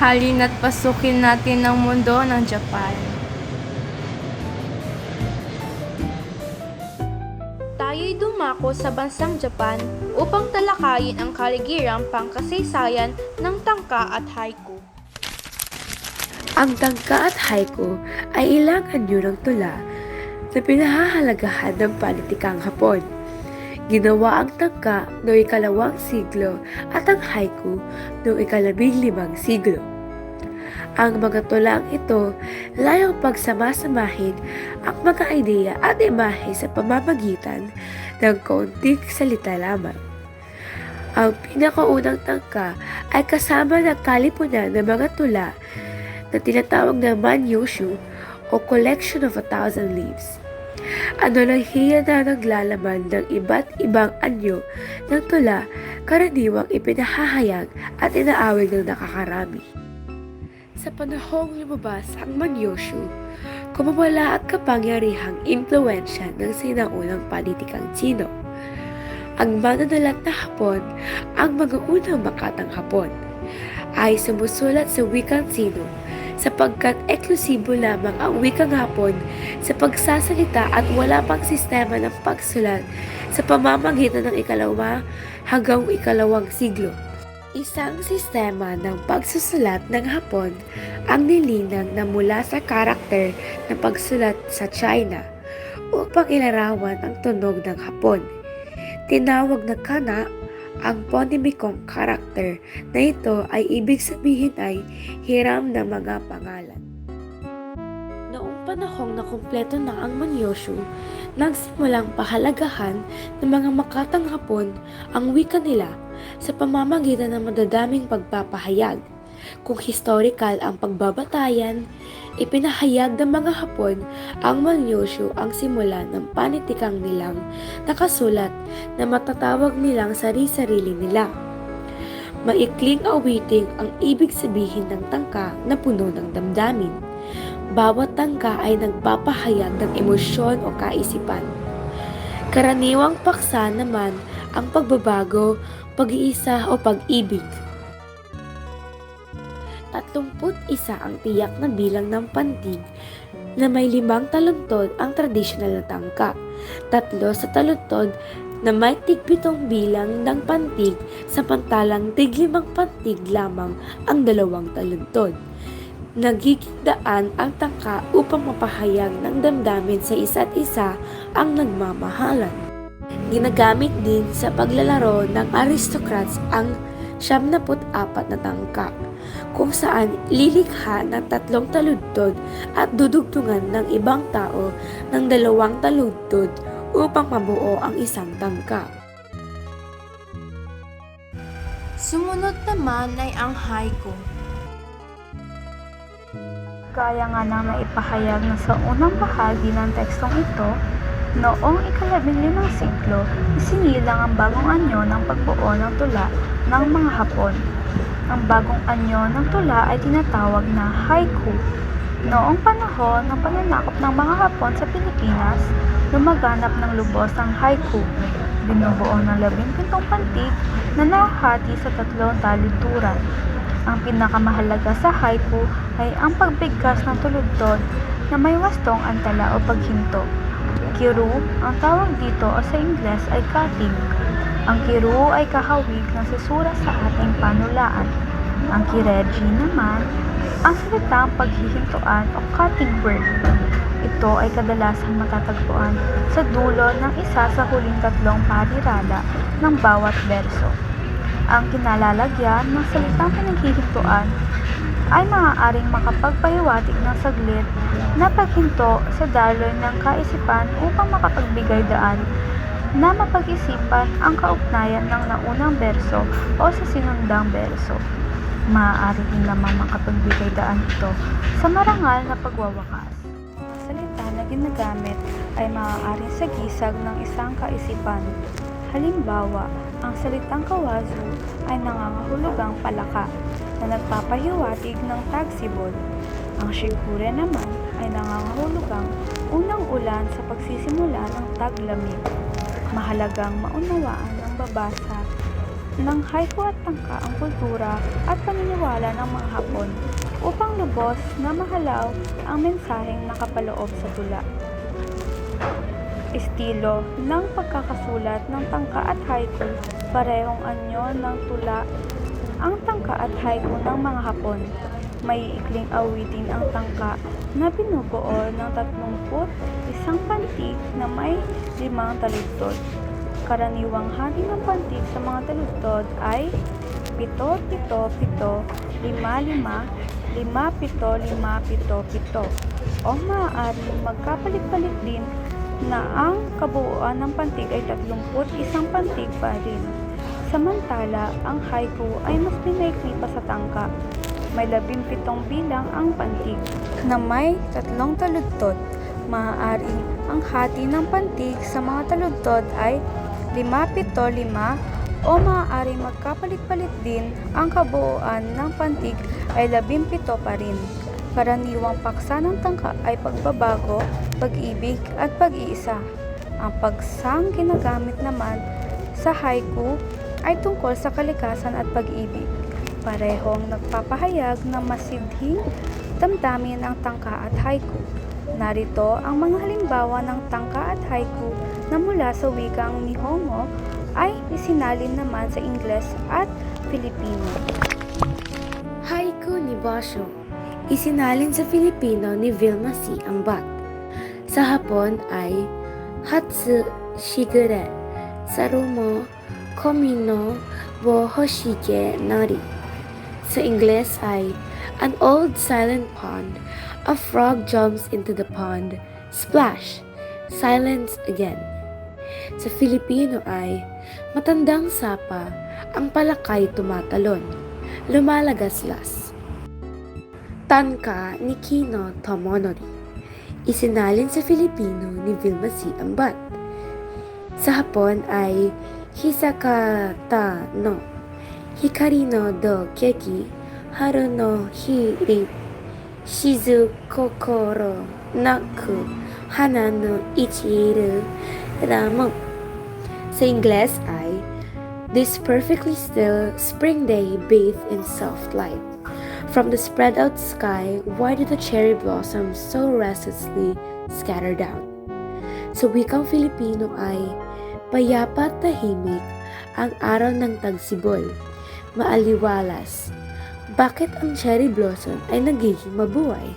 Halina't pasukin natin ang mundo ng Japan. Tayo'y dumako sa bansang Japan upang talakayin ang kaligirang pangkasaysayan ng tangka at haiku. Ang tangka at haiku ay ilang anyo ng tula na pinahahalagahan ng panitikang Hapon. Ginawa ang tangka noong 2 siglo at ang haiku noong 15 siglo. Ang mga tulang ito layong pagsamasamahin ang mga ideya at imahe sa pamamagitan ng kaunting salita lamang. Ang pinakaunang tangka ay kasama ng kalipunan ng mga tula na tinatawag na Manyoshu o Collection of 1,000 Leaves. Analohiya na naglalaman ng iba't ibang anyo ng tula karaniwang ipinahahayag at inaawig ng nakakarami. Sa panahong lumabas ang Manyoshu, kumawala at kapangyarihang impluensya ng sinaunang panitikang Tsino. Ang mananalat na Hapon, ang mga unang makatang Hapon, ay sumusulat sa wikang Tsino sapagkat eksklusibo lamang ang wikang Hapon sa pagsasalita at wala pang sistema ng pagsulat sa pamamagitan ng 1 hanggang 2 siglo. Isang sistema ng pagsusulat ng Hapon ang nilinang na mula sa karakter ng pagsulat sa China upang ilarawan ang tunog ng Hapon. Tinawag na kana ang ponemikong karakter na ito ay ibig sabihin ay hiram ng mga pangalan. Noong panahong nakumpleto na ang Manyoshu, nagsimulang pahalagahan ng mga makatang Hapon ang wika nila sa pamamagitan ng madadaming pagpapahayag. Kung historical ang pagbabatayan, ipinahayag ng mga Hapon ang Manyoshu ang simula ng panitikang nilang nakasulat na matatawag nilang sarili-sarili nila. Maikling awiting ang ibig sabihin ng tangka na puno ng damdamin. Bawat tangka ay nagpapahayag ng emosyon o kaisipan. Karaniwang paksa naman ang pagbabago, pag-iisa o pag-ibig. 31 ang tiyak na bilang ng pantig na may 5 taluntod ang tradisyonal na tangka. 3 sa taluntod na may tig-7 bilang ng pantig samantalang tig-5 pantig lamang ang 2 taluntod. Nagiging daan ang tangka upang mapahayag ng damdamin sa isa't isa ang nagmamahalan. Ginagamit din sa paglalaro ng aristocrats ang 74 na tangka, kung saan lilikha ng 3 taludtod at dudugtungan ng ibang tao ng 2 taludtod upang mabuo ang isang tangka. Sumunod naman ay ang haiku. Gaya nga ng naipahayag na sa unang bahagi ng tekstong ito, noong 15 siglo, isinilang ang bagong anyo ng pagbuo ng tula ng mga Hapon. Ang bagong anyo ng tula ay tinatawag na haiku. Noong panahon ng pananakop ng mga Hapon sa Pilipinas, lumaganap ng lubos ang haiku. Binubuo ng 17 pantig na nahahati sa 3 taludturan. Ang pinakamahalaga sa haiku ay ang pagbigkas ng tuludtod na may wastong antala o paghinto. Kiru, ang tawag dito o sa Ingles ay cutting. Ang kiru ay kahawig na susura sa ating panulaan. Ang kireji naman, ang salitang paghihintuan o cutting word. Ito ay kadalasang matatagpuan sa dulo ng isa sa huling 3 parirala ng bawat berso. Ang kinalalagyan ng salitang pinaghihintuan ay maaaring makapagpahiwatig ng saglit na paghinto sa daloy ng kaisipan upang makapagbigay daan na mapag-isipan ang kaugnayan ng naunang berso o sa sinundang berso. Maaari din namang makapagbigay daan ito sa marangal na pagwawakas. Ang salita na ginagamit ay maaaring sagisag ng isang kaisipan. Halimbawa, ang salitang kawazu ay nangangahulugang palaka na nagpapahiwatig ng tagsibol. Ang shigure naman ay nangangahulugang unang ulan sa pagsisimula ng taglamig. Mahalagang maunawaan ng babasa ng haiku at tangka ang kultura at paniniwala ng mga Hapon upang lubos na mahalaw ang mensaheng nakapaloob sa tula. Estilo ng pagkakasulat ng tangka at haiku, parehong anyo ng tula ang tangka at haiku ng mga Hapon. May ikling awitin ang tangka na binubuo ng 31 pantig na may 5 taludtod. Karaniwang hati ng pantig sa mga taludtod ay 7-7-7, 5-5, 5-7-5-7-7 o maaaring magkapalit-palit din na ang kabuuan ng pantig ay 31 pantig pa rin. Samantala, ang haiku ay mas pinaikli pa sa tangka. May 17 bilang ang pantig na may 3 taludtod. Maaaring ang hati ng pantig sa mga taludtod ay 5-7-5 o maaaring magkapalit-palit din ang kabuuan ng pantig ay 17 pa rin. Karaniwang paksa ng tangka ay pagbabago, pag-ibig at pag-iisa. Ang paksang ginagamit naman sa haiku ay tungkol sa kalikasan at pag-ibig. Parehong nagpapahayag ng masidhing damdamin ang tangka at haiku. Narito ang mga halimbawa ng tangka at haiku na mula sa wikang Nihongo ay isinalin naman sa Ingles at Filipino. Haiku ni Basho, isinalin sa Filipino ni Vilma C. Ambat. Sa Hapon ay Hatsu Shigure, Sarumo Komino wo Hoshige Nari. Sa Ingles ay an old silent pond. A frog jumps into the pond. Splash! Silence again. Sa Filipino ay matandang sapa, ang palakay tumatalon. Lumalagaslas. Tanka ni Kino Tomonori. Isinalin sa Filipino ni Vilma C. Ambat. Sa Hapon ay Hisakata no Hikari no do keki, haru no hiri, shizu kokoro naku, hana no ichiru ramon. Sa Ingles ay this perfectly still spring day bathed in soft light. From the spread out sky, why do the cherry blossoms so restlessly scatter down? Sa wikang Filipino ay payapa at tahimik ang araw ng tagsibol. Maaliwalas. Bakit ang cherry blossom ay nagiging mabuhay?